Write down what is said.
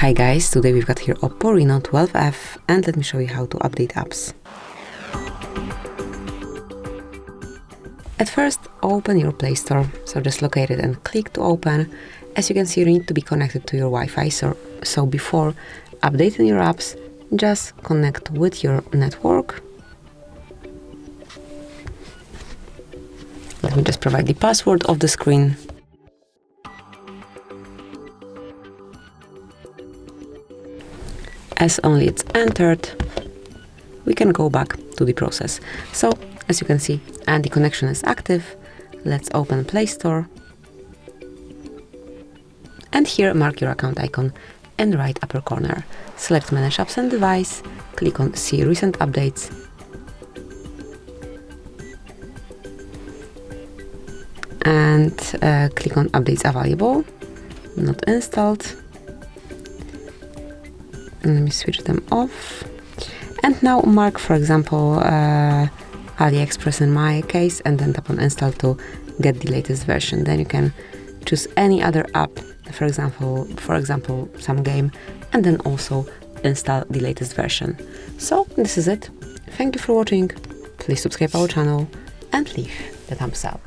Hi guys, today we've got here OPPO Reno12 F and let me show you how to update apps. At first, open your Play Store, so just locate it and click to open. As you can see, you need to be connected to your Wi-Fi, so before updating your apps, just connect with your network. Let me just provide the password of the screen. As only it's entered, we can go back to the process. So, as you can see, and the connection is active. Let's open Play Store. And here, mark your account icon in the right upper corner. Select Manage Apps and Device, click on See Recent Updates. And click on Updates Available, not installed. Let me switch them off. And now mark, for example, AliExpress in my case, and then tap on Install to get the latest version. Then you can choose any other app, for example, some game, and then also install the latest version. So this is it. Thank you for watching. Please subscribe our channel and leave the thumbs up.